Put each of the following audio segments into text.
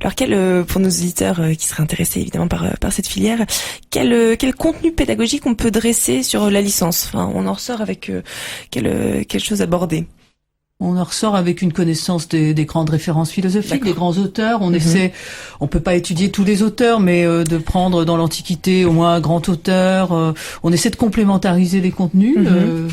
Alors pour nos auditeurs qui seraient intéressés évidemment par cette filière, quel contenu pédagogique on peut dresser sur la licence? Enfin, on en ressort avec quelle chose abordée? On en ressort avec une connaissance des grandes références philosophiques, des grands auteurs. On peut pas étudier tous les auteurs, mais de prendre dans l'Antiquité au moins un grand auteur. On essaie de complémentariser les contenus,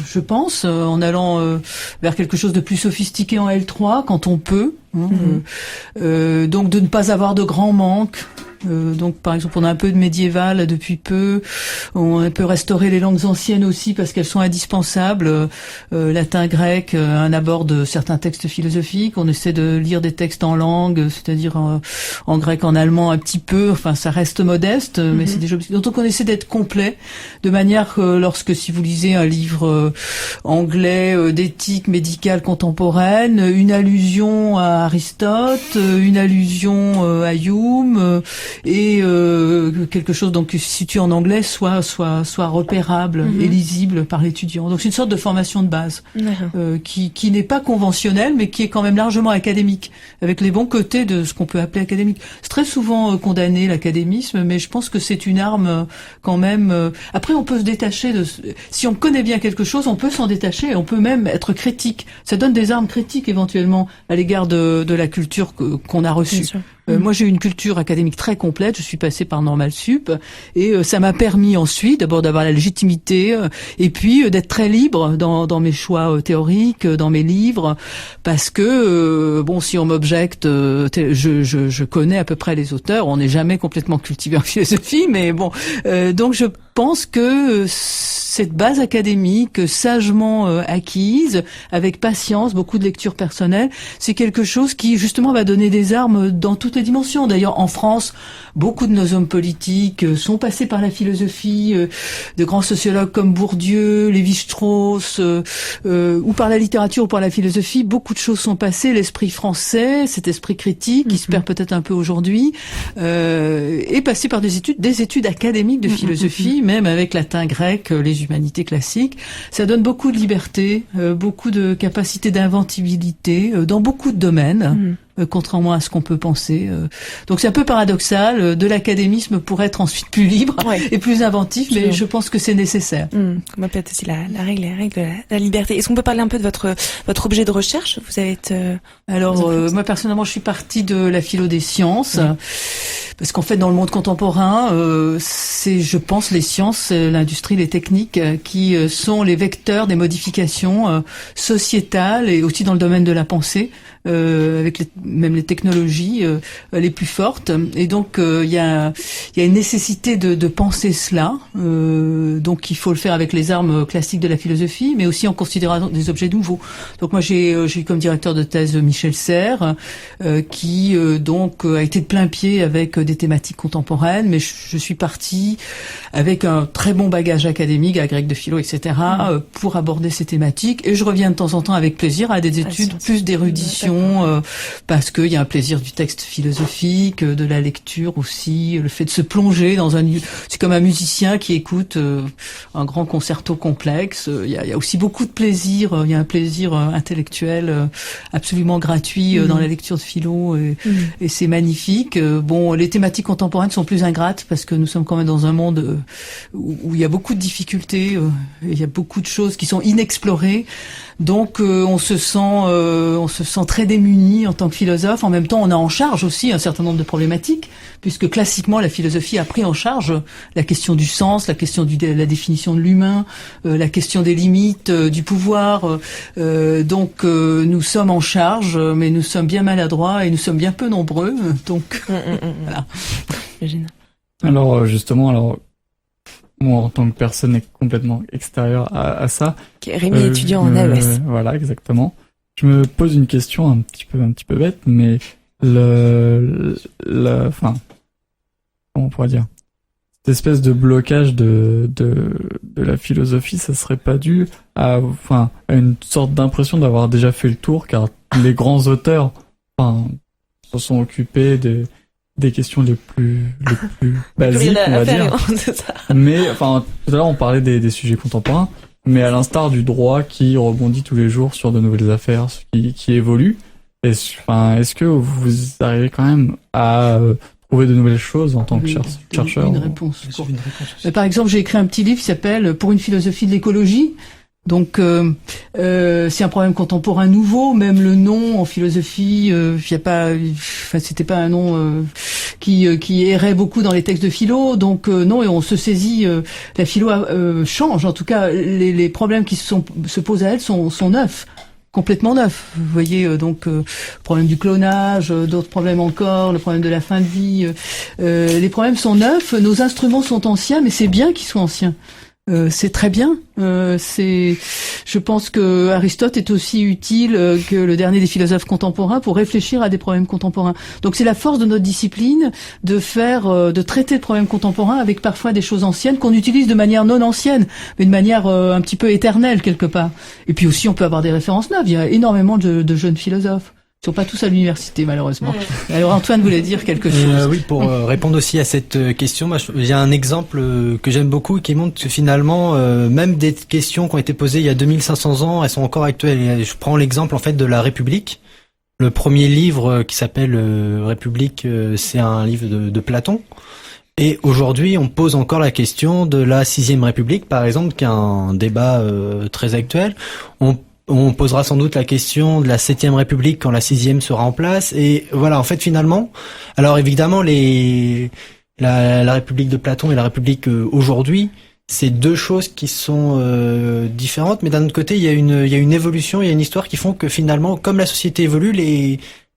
je pense, en allant vers quelque chose de plus sophistiqué en L3 quand on peut. Donc de ne pas avoir de grands manques. Donc par exemple on a un peu de médiéval depuis peu, on peut restaurer les langues anciennes aussi parce qu'elles sont indispensables, latin, grec, on aborde certains textes philosophiques, on essaie de lire des textes en langue, c'est-à-dire en grec, en allemand un petit peu, enfin ça reste modeste, mais c'est déjà donc on essaie d'être complet de manière que si vous lisez un livre anglais d'éthique médicale contemporaine, une allusion à Aristote, une allusion à Hume, et quelque chose donc qui se situe en anglais soit repérable et lisible par l'étudiant. Donc c'est une sorte de formation de base qui n'est pas conventionnelle mais qui est quand même largement académique, avec les bons côtés de ce qu'on peut appeler académique. C'est très souvent condamné l'académisme, mais je pense que c'est une arme quand même. Après on peut se détacher si on connaît bien quelque chose, on peut s'en détacher, on peut même être critique. Ça donne des armes critiques éventuellement à l'égard de la culture qu'on a reçue. Moi, j'ai eu une culture académique très complète. Je suis passée par Normal Sup et ça m'a permis ensuite d'abord d'avoir la légitimité et puis d'être très libre dans mes choix théoriques, dans mes livres, parce que si on m'objecte, je connais à peu près les auteurs. On n'est jamais complètement cultivé en philosophie, mais bon. Donc, je pense que cette base académique sagement acquise, avec patience, beaucoup de lecture personnelle, c'est quelque chose qui justement va donner des armes dans toutes les dimensions. D'ailleurs, en France, beaucoup de nos hommes politiques sont passés par la philosophie, de grands sociologues comme Bourdieu, Lévi-Strauss, ou par la littérature ou par la philosophie. Beaucoup de choses sont passées. L'esprit français, cet esprit critique, qui se perd peut-être un peu aujourd'hui, est passé par des études académiques de philosophie, même avec latin, grec, les humanités classiques. Ça donne beaucoup de liberté, beaucoup de capacité d'inventivité dans beaucoup de domaines. Contrairement à ce qu'on peut penser. Donc c'est un peu paradoxal de l'académisme pour être ensuite plus libre et plus inventif, mais je pense que c'est nécessaire. On appelle aussi la règle de la liberté. Est-ce qu'on peut parler un peu de votre objet de recherche? Vous avez Alors moi personnellement je suis partie de la philo des sciences. Parce qu'en fait, dans le monde contemporain, c'est, je pense, les sciences, l'industrie, les techniques qui sont les vecteurs des modifications sociétales et aussi dans le domaine de la pensée, avec même les technologies les plus fortes. Et donc, il y a une nécessité de penser cela. Donc, il faut le faire avec les armes classiques de la philosophie, mais aussi en considérant des objets nouveaux. Donc, moi, j'ai eu comme directeur de thèse Michel Serres, qui donc a été de plein pied avec des thématiques contemporaines, mais je suis partie avec un très bon bagage académique, agrég de philo, etc., pour aborder ces thématiques. Et je reviens de temps en temps avec plaisir à des études plus d'érudition, parce qu'il y a un plaisir du texte philosophique, de la lecture aussi, le fait de se plonger dans c'est comme un musicien qui écoute un grand concerto complexe. Il y a aussi beaucoup de plaisir. Il y a un plaisir intellectuel absolument gratuit dans la lecture de philo, et c'est magnifique. Bon, les thématiques contemporaines sont plus ingrates parce que nous sommes quand même dans un monde où il y a beaucoup de difficultés, il y a beaucoup de choses qui sont inexplorées. Donc on se sent très démuni en tant que philosophe. En même temps, on a en charge aussi un certain nombre de problématiques, puisque classiquement la philosophie a pris en charge la question du sens, la question de la définition de l'humain, la question des limites du pouvoir. Donc nous sommes en charge, mais nous sommes bien maladroits et nous sommes bien peu nombreux. Donc voilà. Alors justement, moi en tant que personne complètement extérieure à ça, Rémi étudiant en AES. Voilà, exactement. Je me pose une question un petit peu bête, mais enfin, comment on pourrait dire, cette espèce de blocage de la philosophie, ça serait pas dû à une sorte d'impression d'avoir déjà fait le tour, car les grands auteurs, se sont occupés des questions les plus basiques, on va dire. Mais, tout à l'heure, on parlait des sujets contemporains, mais à l'instar du droit qui rebondit tous les jours sur de nouvelles affaires, qui évoluent, Est-ce que vous arrivez quand même à trouver de nouvelles choses en tant que chercheur? Une réponse. Par exemple, j'ai écrit un petit livre qui s'appelle Pour une philosophie de l'écologie. Donc, c'est un problème contemporain nouveau. Même le nom en philosophie, c'était pas un nom qui errait beaucoup dans les textes de philo. Donc non, et on se saisit. La philo change. En tout cas, les problèmes qui se posent à elle sont neufs. Complètement neuf. Vous voyez, donc le problème du clonage, d'autres problèmes encore, le problème de la fin de vie. Les problèmes sont neufs, nos instruments sont anciens, mais c'est bien qu'ils soient anciens. C'est très bien. Je pense que Aristote est aussi utile que le dernier des philosophes contemporains pour réfléchir à des problèmes contemporains. Donc c'est la force de notre discipline de traiter de problèmes contemporains avec parfois des choses anciennes qu'on utilise de manière non ancienne, mais de manière un petit peu éternelle quelque part. Et puis aussi on peut avoir des références neuves. Il y a énormément de jeunes philosophes. Ils sont pas tous à l'université, malheureusement. Alors Antoine voulait dire quelque chose. Oui, pour répondre aussi à cette question, il y a un exemple que j'aime beaucoup qui montre que finalement, même des questions qui ont été posées il y a 2500 ans, elles sont encore actuelles. Je prends l'exemple en fait de la République. Le premier livre qui s'appelle République, c'est un livre de Platon. Et aujourd'hui, on pose encore la question de la 6e République, par exemple, qui est un débat très actuel. On posera sans doute la question de la 7e République quand la 6e sera en place. Et voilà, en fait, finalement, alors évidemment, la République de Platon et la République aujourd'hui, c'est deux choses qui sont différentes. Mais d'un autre côté, il y a une évolution, il y a une histoire qui font que finalement, comme la société évolue,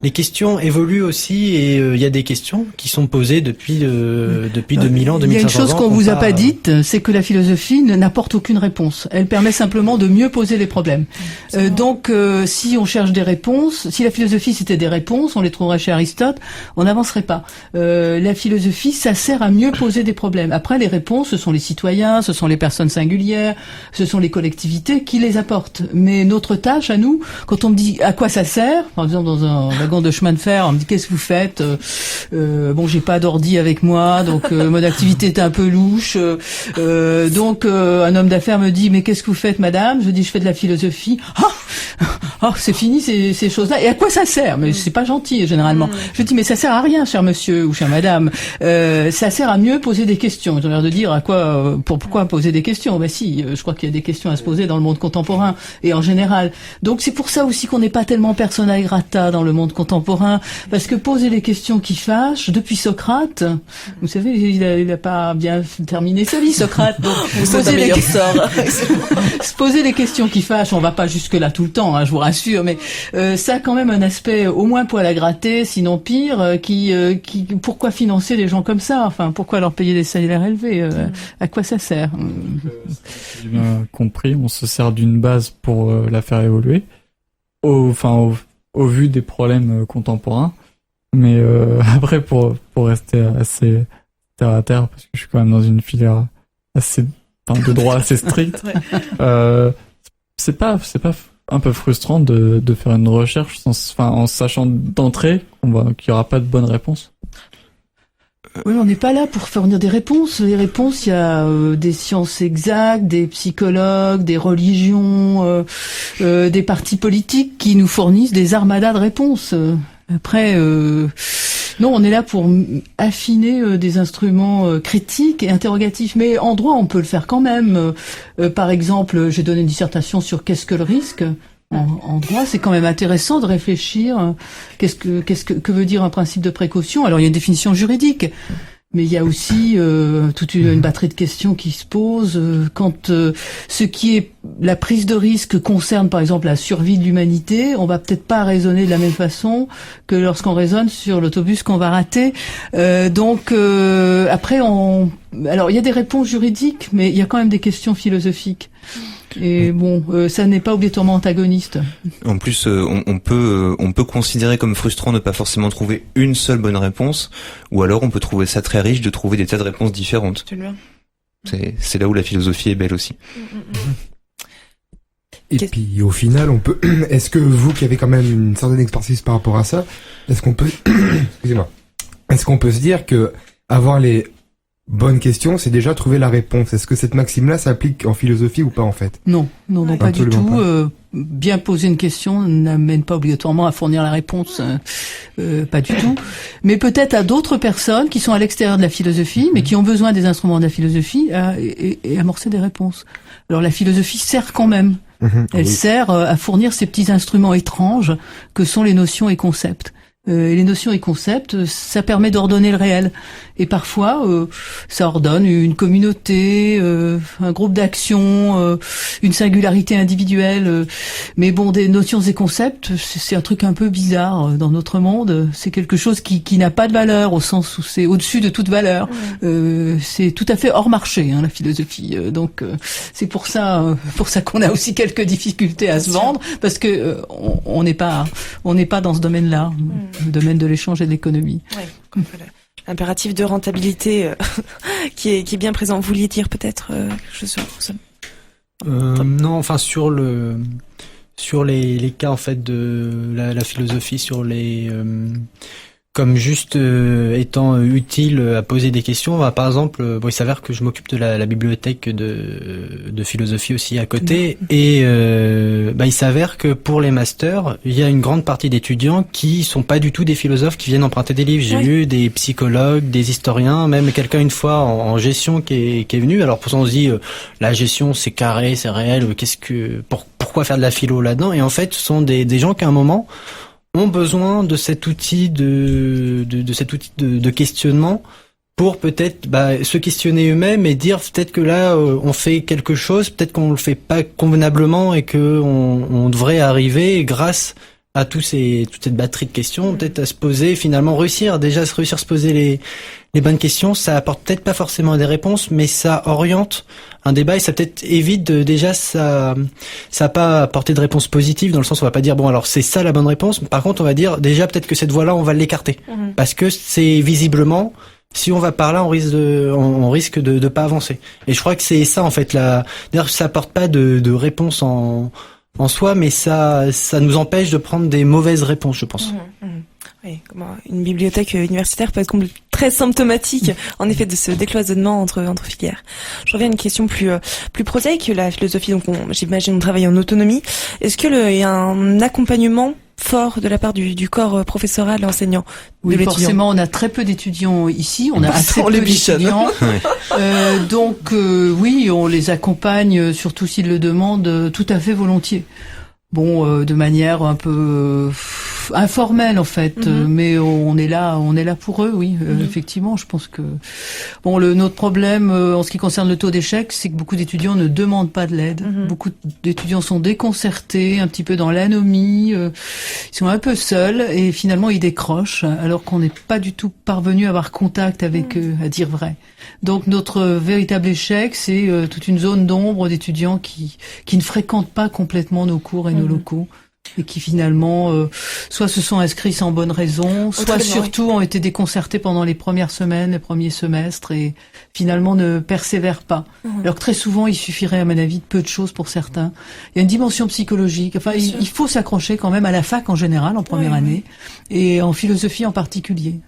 les questions évoluent aussi, et il y a des questions qui sont posées depuis 2000 ans, 2500 ans. Il y a une chose qu'on vous a pas dite, c'est que la philosophie n'apporte aucune réponse. Elle permet simplement de mieux poser les problèmes. Donc, si on cherche des réponses, si la philosophie c'était des réponses, on les trouverait chez Aristote, on n'avancerait pas. La philosophie, ça sert à mieux poser des problèmes. Après, les réponses, ce sont les citoyens, ce sont les personnes singulières, ce sont les collectivités qui les apportent. Mais notre tâche à nous, quand on me dit à quoi ça sert, par exemple dans un de chemin de fer, on me dit qu'est-ce que vous faites, bon j'ai pas d'ordi avec moi, donc mon activité est un peu louche, donc un homme d'affaires me dit mais qu'est-ce que vous faites madame, je dis je fais de la philosophie. C'est fini ces choses-là, et à quoi ça sert? Mais c'est pas gentil généralement. Je dis mais ça sert à rien cher monsieur ou chère madame, ça sert à mieux poser des questions. J'ai l'air de dire pourquoi poser des questions? Ben si, je crois qu'il y a des questions à se poser dans le monde contemporain et en général. Donc c'est pour ça aussi qu'on n'est pas tellement persona grata dans le monde contemporain, parce que poser les questions qui fâchent, depuis Socrate, vous savez, il a pas bien terminé sa vie, Socrate, donc se poser les questions qui fâchent, on va pas jusque là tout le temps, hein, je vous rassure, mais ça a quand même un aspect au moins poil à gratter, sinon pire, pourquoi financer les gens comme ça, enfin, pourquoi leur payer des salaires élevés, à quoi ça sert? J'ai bien compris, on se sert d'une base pour la faire évoluer, au vu des problèmes contemporains, mais après pour rester assez terre à terre, parce que je suis quand même dans une filière de droit assez strict, c'est pas un peu frustrant de faire une recherche en sachant d'entrée qu'il y aura pas de bonne réponse? Oui, on n'est pas là pour fournir des réponses. Les réponses, il y a des sciences exactes, des psychologues, des religions, des partis politiques qui nous fournissent des armadas de réponses. Après, non, on est là pour affiner des instruments critiques et interrogatifs. Mais en droit, on peut le faire quand même. Par exemple, j'ai donné une dissertation sur qu'est-ce que le risque. En droit, c'est quand même intéressant de réfléchir. Que veut dire un principe de précaution? Alors, il y a une définition juridique, mais il y a aussi toute une batterie de questions qui se posent quand ce qui est la prise de risque concerne, par exemple, la survie de l'humanité. On va peut-être pas raisonner de la même façon que lorsqu'on raisonne sur l'autobus qu'on va rater. Après, alors il y a des réponses juridiques, mais il y a quand même des questions philosophiques. Et bon, ça n'est pas obligatoirement antagoniste. En plus, on peut considérer comme frustrant de ne pas forcément trouver une seule bonne réponse, ou alors on peut trouver ça très riche de trouver des tas de réponses différentes. C'est là où la philosophie est belle aussi. Et puis au final, est-ce que vous qui avez quand même une certaine expertise par rapport à ça, est-ce qu'on peut se dire que avoir bonne question, c'est déjà trouver la réponse. Est-ce que cette maxime-là s'applique en philosophie ou pas en fait? Non, pas du tout. Pas. Bien poser une question n'amène pas obligatoirement à fournir la réponse, pas du tout. Mais peut-être à d'autres personnes qui sont à l'extérieur de la philosophie, mais qui ont besoin des instruments de la philosophie et amorcer des réponses. Alors la philosophie sert quand même. Elle sert à fournir ces petits instruments étranges que sont les notions et concepts. Et les notions et concepts, ça permet d'ordonner le réel. Et parfois, ça ordonne une communauté, un groupe d'action, une singularité individuelle. Mais bon, des notions et concepts, c'est un truc un peu bizarre dans notre monde. C'est quelque chose qui n'a pas de valeur, au sens où c'est au-dessus de toute valeur. C'est tout à fait hors marché, la philosophie. Donc, c'est pour ça qu'on a aussi quelques difficultés à se vendre, parce que on n'est pas dans ce domaine-là. Le domaine de l'échange et de l'économie. Ouais, l'impératif de rentabilité qui est bien présent. Vous vouliez dire peut-être quelque chose sur ça? Non, enfin sur les cas en fait de la philosophie, sur les comme juste étant utile à poser des questions. Par exemple, il s'avère que je m'occupe de la bibliothèque de philosophie aussi à côté, et il s'avère que pour les masters, il y a une grande partie d'étudiants qui sont pas du tout des philosophes qui viennent emprunter des livres. J'ai eu des psychologues, des historiens, même quelqu'un une fois en gestion qui est venu. Alors pour ça on se dit la gestion c'est carré, c'est réel, pourquoi faire de la philo là-dedans? Et en fait ce sont des gens qui à un moment ont besoin de cet outil de questionnement pour peut-être se questionner eux-mêmes et dire peut-être que là on fait quelque chose, peut-être qu'on le fait pas convenablement et que on devrait arriver grâce à toute cette batterie de questions, peut-être à se poser, finalement réussir à se poser les bonnes questions. Ça apporte peut-être pas forcément des réponses, mais ça oriente un débat et ça peut-être évite ça a pas apporté de réponse positive, dans le sens où on va pas dire bon alors c'est ça la bonne réponse. Par contre on va dire déjà peut-être que cette voie-là on va l'écarter parce que c'est visiblement, si on va par là on risque de pas avancer. Et je crois que c'est ça en fait d'ailleurs ça apporte pas de réponse en soi, mais ça nous empêche de prendre des mauvaises réponses, je pense. Oui, une bibliothèque universitaire peut être très symptomatique, en effet, de ce décloisonnement entre filières. Je reviens à une question plus prosaïque. La philosophie, donc j'imagine on travaille en autonomie. Est-ce que il y a un accompagnement fort de la part du corps professoral, enseignant? Oui, forcément, on a très peu d'étudiants ici. On a assez peu d'étudiants. Donc, oui, on les accompagne, surtout s'ils le demandent, tout à fait volontiers. Bon, de manière un peu informelle en fait, mais on est là pour eux, oui. Effectivement, je pense que notre problème en ce qui concerne le taux d'échec, c'est que beaucoup d'étudiants ne demandent pas de l'aide. Beaucoup d'étudiants sont déconcertés, un petit peu dans l'anomie, ils sont un peu seuls et finalement ils décrochent, alors qu'on n'est pas du tout parvenu à avoir contact avec eux, à dire vrai. Donc notre véritable échec, c'est toute une zone d'ombre d'étudiants qui ne fréquentent pas complètement nos cours et nos locaux, et qui finalement soit se sont inscrits sans bonne raison, soit surtout ont été déconcertés pendant les premières semaines, les premiers semestres, et finalement ne persévèrent pas. Alors que très souvent, il suffirait à mon avis de peu de choses pour certains. Il y a une dimension psychologique. Enfin, il faut s'accrocher quand même à la fac en général, en première année, et en philosophie en particulier.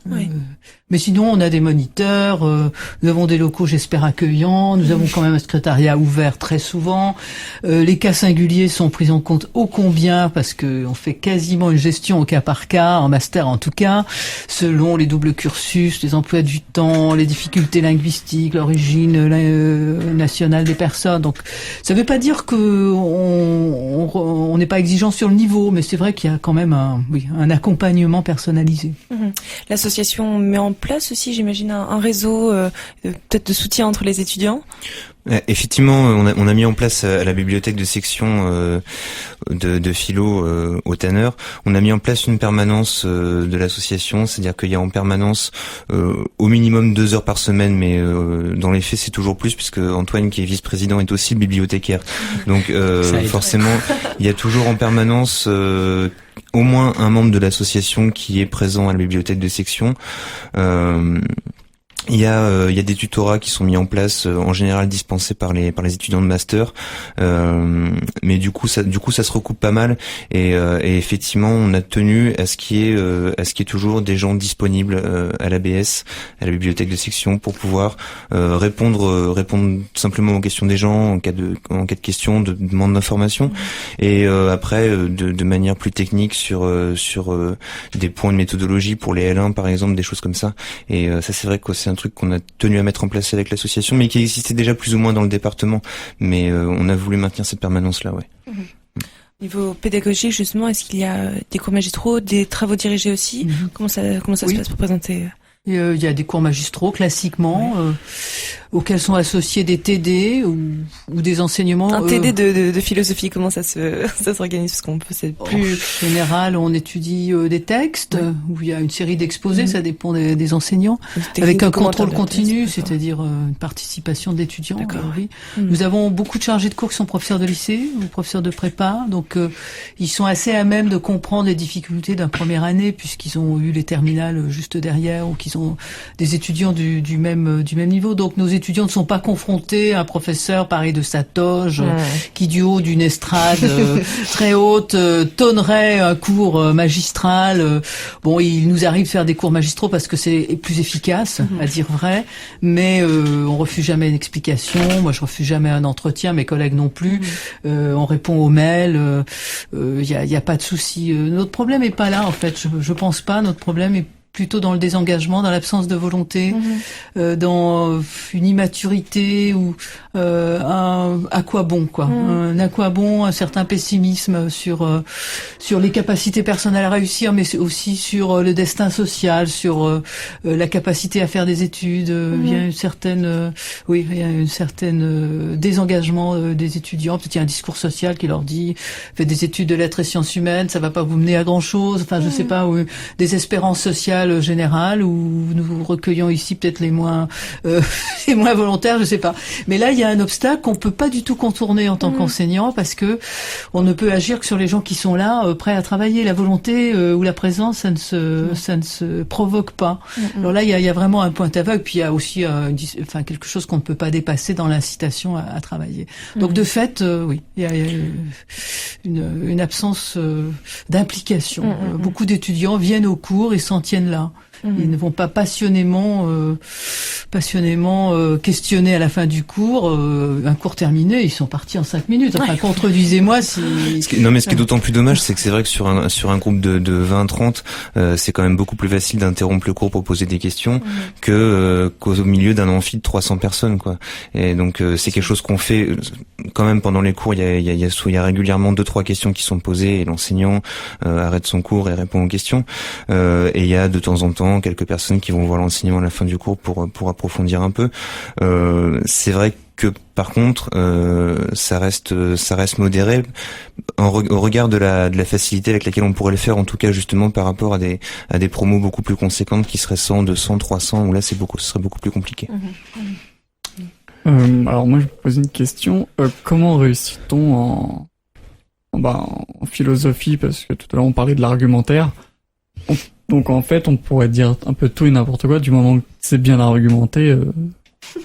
Mais sinon, on a des moniteurs, nous avons des locaux, j'espère, accueillants, nous avons quand même un secrétariat ouvert très souvent. Les cas singuliers sont pris en compte ô combien, parce que on fait quasiment une gestion au cas par cas, en master en tout cas, selon les doubles cursus, les emplois du temps, les difficultés linguistiques, l'origine nationale des personnes. Donc, ça ne veut pas dire que on n'est pas exigeant sur le niveau, mais c'est vrai qu'il y a quand même un accompagnement personnalisé. L'association met en place aussi, j'imagine, un réseau peut-être de soutien entre les étudiants. Effectivement, on a mis en place à la bibliothèque de section de philo au Tanner, on a mis en place une permanence de l'association, c'est-à-dire qu'il y a en permanence au minimum 2 heures par semaine, mais dans les faits c'est toujours plus, puisque Antoine, qui est vice-président, est aussi bibliothécaire. Donc forcément, il y a toujours en permanence au moins un membre de l'association qui est présent à la bibliothèque de section. Il y a des tutorats qui sont mis en place, en général dispensés par les étudiants de master, mais du coup ça se recoupe pas mal et effectivement on a tenu à ce qu'il y ait toujours des gens disponibles à l'ABS, à la bibliothèque de section, pour pouvoir répondre simplement aux questions des gens en cas de questions, de demande d'informations, et après de manière plus technique sur des points de méthodologie pour les L1 par exemple, des choses comme ça. Et ça c'est vrai que c'est un truc qu'on a tenu à mettre en place avec l'association, mais qui existait déjà plus ou moins dans le département. Mais on a voulu maintenir cette permanence-là, ouais. Niveau pédagogique, justement, est-ce qu'il y a des cours magistraux, des travaux dirigés aussi? Comment ça se passe pour présenter? Il y a des cours magistraux classiquement auxquels sont associés des TD ou des enseignements. Un TD de philosophie, comment ça s'organise? Parce qu'on peut, c'est plus en général, on étudie des textes où il y a une série d'exposés, ça dépend des enseignants, avec un contrôle continu, c'est-à-dire une participation de l'étudiant. Oui. Nous avons beaucoup de chargés de cours qui sont professeurs de lycée ou professeurs de prépa, donc ils sont assez à même de comprendre les difficultés d'un première année puisqu'ils ont eu les terminales juste derrière ou qu'ils ont des étudiants du même niveau. Donc nos étudiants ne sont pas confrontés à un professeur pareil de sa toge qui du haut d'une estrade très haute tonnerait un cours magistral. Bon, il nous arrive de faire des cours magistraux parce que c'est plus efficace, à dire vrai, mais on refuse jamais une explication. Moi, je refuse jamais un entretien, mes collègues non plus. On répond aux mails. Il y a pas de souci. Notre problème est pas là en fait. Je pense pas. Notre problème est plutôt dans le désengagement, dans l'absence de volonté, dans une immaturité ou un à quoi bon quoi, un à quoi bon, un certain pessimisme sur les capacités personnelles à réussir, mais aussi sur le destin social, sur la capacité à faire des études. Il y a une certaine désengagement des étudiants. Peut-être il y a un discours social qui leur dit faites des études de lettres et sciences humaines, ça va pas vous mener à grand chose. Enfin, je sais pas, ou des espérances sociales générale où nous recueillons ici peut-être les moins volontaires, je sais pas. Mais là, il y a un obstacle qu'on peut pas du tout contourner en tant qu'enseignant parce que on ne peut agir que sur les gens qui sont là, prêts à travailler. La volonté ou la présence, ça ne se provoque pas. Alors là, il y a vraiment un point aveugle, puis il y a aussi quelque chose qu'on ne peut pas dépasser dans l'incitation à travailler. Donc de fait, oui, il y a une absence d'implication. Beaucoup d'étudiants viennent au cours et s'en tiennent là. Ils ne vont pas passionnément questionner à la fin du cours. Un cours terminé, ils sont partis en 5 minutes. Enfin, contredisez-moi si... Non, mais ce qui est d'autant plus dommage, c'est que c'est vrai que sur un groupe de 20-30, c'est quand même beaucoup plus facile d'interrompre le cours pour poser des questions qu'au milieu d'un amphi de 300 personnes, quoi. Et donc, c'est quelque chose qu'on fait quand même pendant les cours. Il y a régulièrement 2-3 questions qui sont posées et l'enseignant arrête son cours et répond aux questions. Et il y a de temps en temps quelques personnes qui vont voir l'enseignant à la fin du cours pour approfondir un peu. C'est vrai que par contre, ça reste modéré au regard de la facilité avec laquelle on pourrait le faire, en tout cas justement par rapport à des promos beaucoup plus conséquentes qui seraient 100, 200, 300, où là ce serait beaucoup plus compliqué. Alors moi je me pose une question, comment réussit-on en philosophie, parce que tout à l'heure on parlait de l'argumentaire, donc en fait on pourrait dire un peu tout et n'importe quoi, du moment que c'est bien argumenté,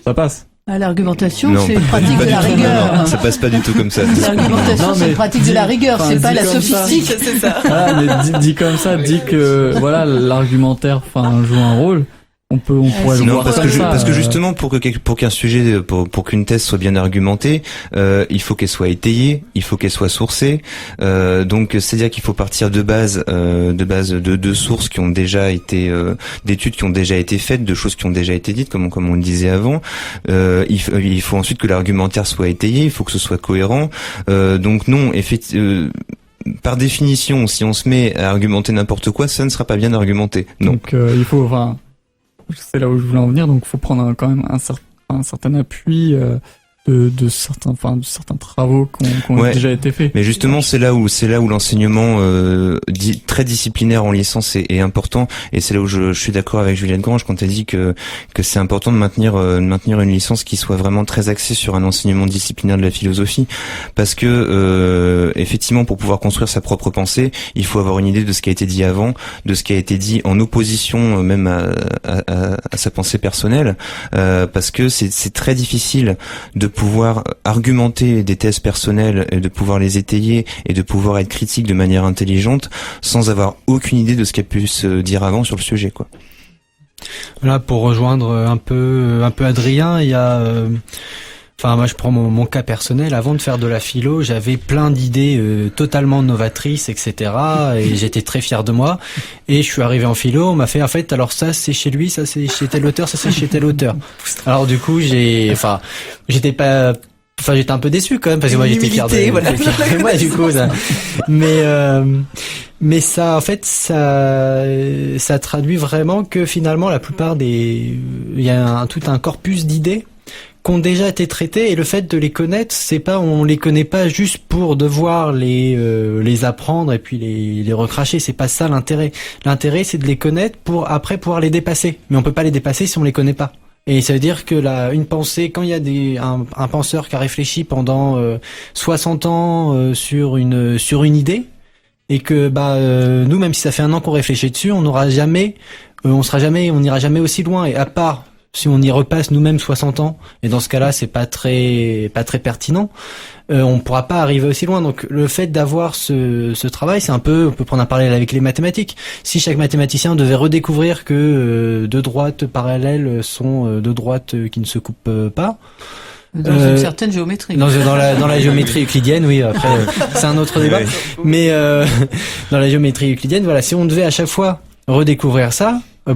ça passe. L'argumentation, c'est une pratique de la rigueur. Non, ça passe pas du tout comme ça. L'argumentation, c'est une pratique de la rigueur, c'est pas la sophistique, c'est ça. Voilà, mais dit comme ça, dit que voilà, l'argumentaire joue un rôle. On pourrait le voir parce que justement pour qu'un sujet, pour qu'une thèse soit bien argumentée, il faut qu'elle soit étayée, il faut qu'elle soit sourcée. Donc c'est-à-dire qu'il faut partir de base de sources qui ont déjà été d'études qui ont déjà été faites, de choses qui ont déjà été dites, comme on le disait avant. Il faut ensuite que l'argumentaire soit étayé, il faut que ce soit cohérent. Donc non, effectivement. Par définition, si on se met à argumenter n'importe quoi, ça ne sera pas bien argumenté. Non. Donc il faut, c'est là où je voulais en venir, donc il faut prendre quand même un certain appui de certains travaux qui ont déjà été faits. Mais justement, c'est là où l'enseignement très disciplinaire en licence est important, et c'est là où je suis d'accord avec Juliette Grange quand elle dit que c'est important de maintenir une licence qui soit vraiment très axée sur un enseignement disciplinaire de la philosophie, parce que effectivement, pour pouvoir construire sa propre pensée, il faut avoir une idée de ce qui a été dit avant, de ce qui a été dit en opposition même à sa pensée personnelle, parce que c'est très difficile de pouvoir argumenter des thèses personnelles et de pouvoir les étayer et de pouvoir être critique de manière intelligente sans avoir aucune idée de ce qui a pu se dire avant sur le sujet, quoi. Voilà, pour rejoindre un peu Adrien, il y a moi je prends mon cas personnel. Avant de faire de la philo, j'avais plein d'idées totalement novatrices, etc. Et j'étais très fier de moi. Et je suis arrivé en philo, on m'a fait en fait, alors ça c'est chez lui, ça c'est chez tel auteur, ça c'est chez tel auteur. Alors du coup j'étais un peu déçu quand même parce que moi j'étais fier de moi du coup. Ça. Mais ça, en fait, ça traduit vraiment que finalement la plupart il y a tout un corpus d'idées qui ont déjà été traitées, et le fait de les connaître, on les connaît pas juste pour devoir les apprendre et puis les recracher. C'est pas ça l'intérêt. L'intérêt, c'est de les connaître pour après pouvoir les dépasser. Mais on peut pas les dépasser si on les connaît pas. Et ça veut dire que une pensée, quand il y a un penseur qui a réfléchi pendant 60 ans sur une idée, et que nous, même si ça fait un an qu'on réfléchit dessus, on n'ira jamais aussi loin. Et à part si on y repasse nous-mêmes 60 ans, et dans ce cas-là, c'est pas très pertinent, on pourra pas arriver aussi loin. Donc le fait d'avoir ce travail, c'est un peu, on peut prendre un parallèle avec les mathématiques. Si chaque mathématicien devait redécouvrir que deux droites parallèles sont deux droites qui ne se coupent pas, dans une certaine géométrie. Dans la géométrie euclidienne, oui, après, c'est un autre débat. Mais, dans la géométrie euclidienne, voilà, si on devait à chaque fois redécouvrir ça, je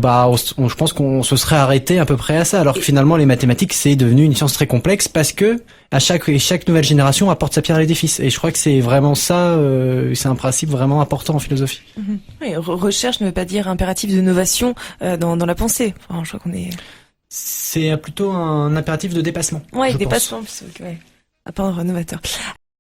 pense qu'on se serait arrêté à peu près à ça. Alors que finalement, les mathématiques, c'est devenu une science très complexe parce que chaque nouvelle génération apporte sa pierre à l'édifice. Et je crois que c'est vraiment ça, c'est un principe vraiment important en philosophie. Oui, recherche ne veut pas dire impératif de novation, dans la pensée. Enfin, je crois qu'on est... C'est plutôt un impératif de dépassement. Ouais, dépassement, à part novateur.